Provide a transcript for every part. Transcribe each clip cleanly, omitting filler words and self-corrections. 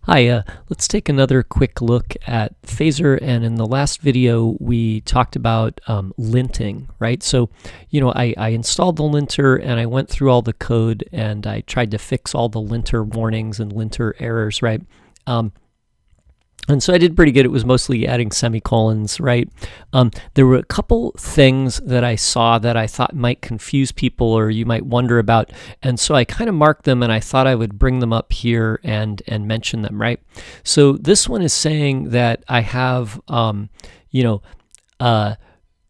Hi, let's take another quick look at Phaser. And in the last video, we talked about linting, right? So, I installed the linter and I went through all the code and I tried to fix all the linter warnings and linter errors, right? And so I did pretty good. It was mostly adding semicolons, right? There were a couple things that I saw that I thought might confuse people or you might wonder about. And so I kind of marked them and I thought I would bring them up here and mention them, right? So this one is saying that I have, I'm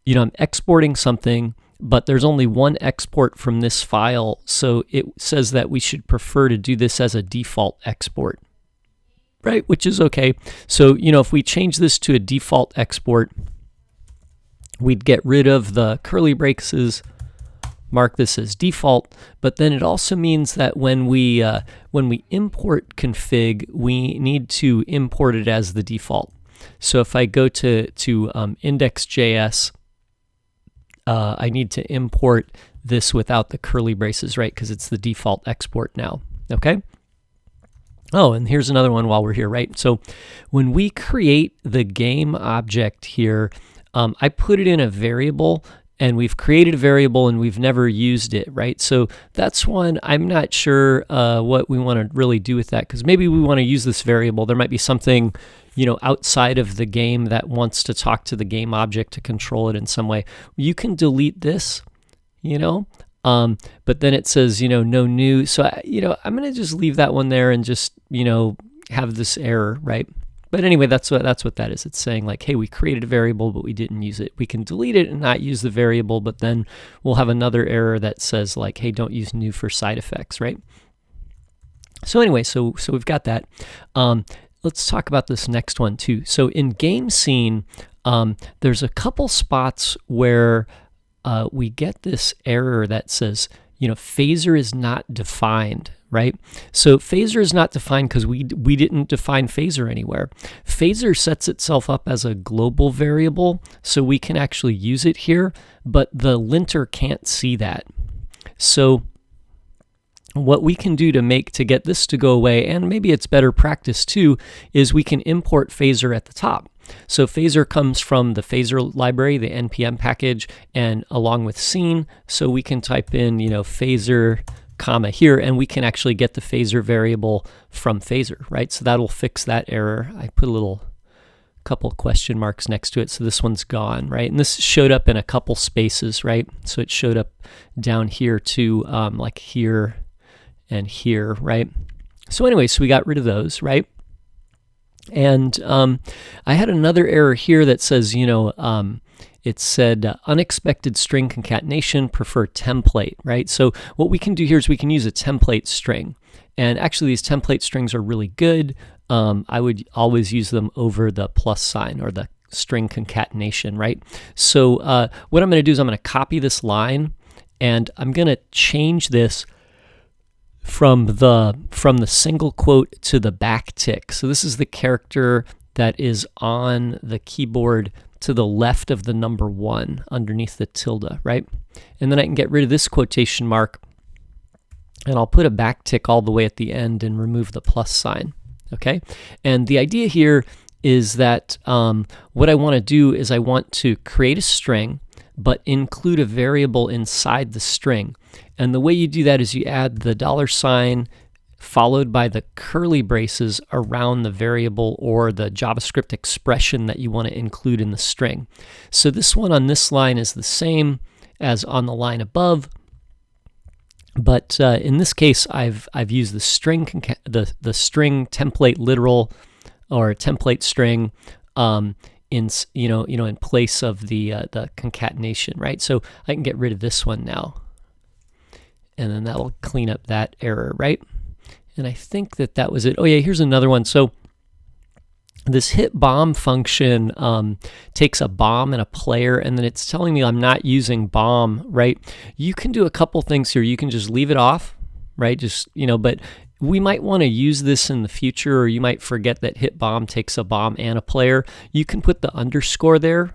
exporting something, but there's only one export from this file. So it says that we should prefer to do this as a default export. Right, which is okay. So, if we change this to a default export, we'd get rid of the curly braces, mark this as default, but then it also means that when we import config, we need to import it as the default. So if I go to index.js, I need to import this without the curly braces, right? Because it's the default export now, okay? Oh, and here's another one while we're here, right? So when we create the game object here, I put it in a variable, and we've created a variable and we've never used it, right? So that's one I'm not sure what we want to really do with that, because maybe we want to use this variable. There might be something, outside of the game that wants to talk to the game object to control it in some way. You can delete this, but then it says, no new. So, I'm going to just leave that one there and just, have this error, right? But anyway, that's what that is. It's saying like, hey, we created a variable, but we didn't use it. We can delete it and not use the variable, but then we'll have another error that says like, hey, don't use new for side effects, right? So anyway, so we've got that. Let's talk about this next one too. So in game scene, there's a couple spots where we get this error that says, phaser is not defined, right? So phaser is not defined because we didn't define phaser anywhere. Phaser sets itself up as a global variable, so we can actually use it here, but the linter can't see that. So what we can do to get this to go away, and maybe it's better practice too, is we can import phaser at the top. So phaser comes from the phaser library, the npm package, and along with scene. So we can type in, phaser, comma here, and we can actually get the phaser variable from phaser, right? So that'll fix that error. I put a couple question marks next to it, so this one's gone, right? And this showed up in a couple spaces, right? So it showed up down here too, like here and here, right? So anyway, so we got rid of those, right? And I had another error here that says, it said unexpected string concatenation, prefer template, right? So what we can do here is we can use a template string. And actually these template strings are really good. I would always use them over the plus sign or the string concatenation, right? So what I'm going to do is I'm going to copy this line and I'm going to change this from the single quote to the backtick. So this is the character that is on the keyboard to the left of the number 1 underneath the tilde, right? And then I can get rid of this quotation mark and I'll put a backtick all the way at the end and remove the plus sign, okay? And the idea here is that what I want to do is I want to create a string but include a variable inside the string. And the way you do that is you add the $sign followed by the curly braces around the variable or the JavaScript expression that you want to include in the string. So this one on this line is the same as on the line above, but in this case I've used the string the string template literal or template string in place of the concatenation, right? So I can get rid of this one now, and then that'll clean up that error, right? And I think that was it. Oh yeah, here's another one. So this hit bomb function takes a bomb and a player, and then it's telling me I'm not using bomb, right? You can do a couple things here. You can just leave it off, right? Just, but we might want to use this in the future, or you might forget that hit bomb takes a bomb and a player. You can put the underscore there,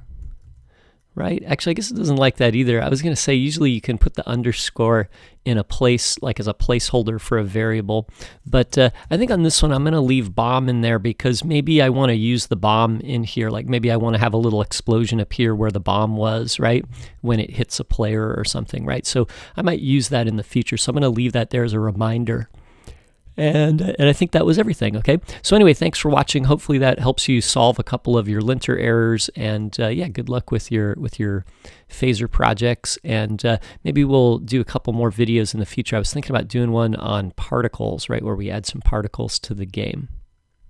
right? Actually, I guess it doesn't like that either. I was going to say usually you can put the underscore in a place, like as a placeholder for a variable. But I think on this one, I'm going to leave bomb in there because maybe I want to use the bomb in here. Like maybe I want to have a little explosion appear where the bomb was, right? When it hits a player or something, right? So I might use that in the future. So I'm going to leave that there as a reminder. And I think that was everything, okay? So anyway, thanks for watching. Hopefully that helps you solve a couple of your linter errors. And yeah, good luck with your phaser projects. And maybe we'll do a couple more videos in the future. I was thinking about doing one on particles, right, where we add some particles to the game.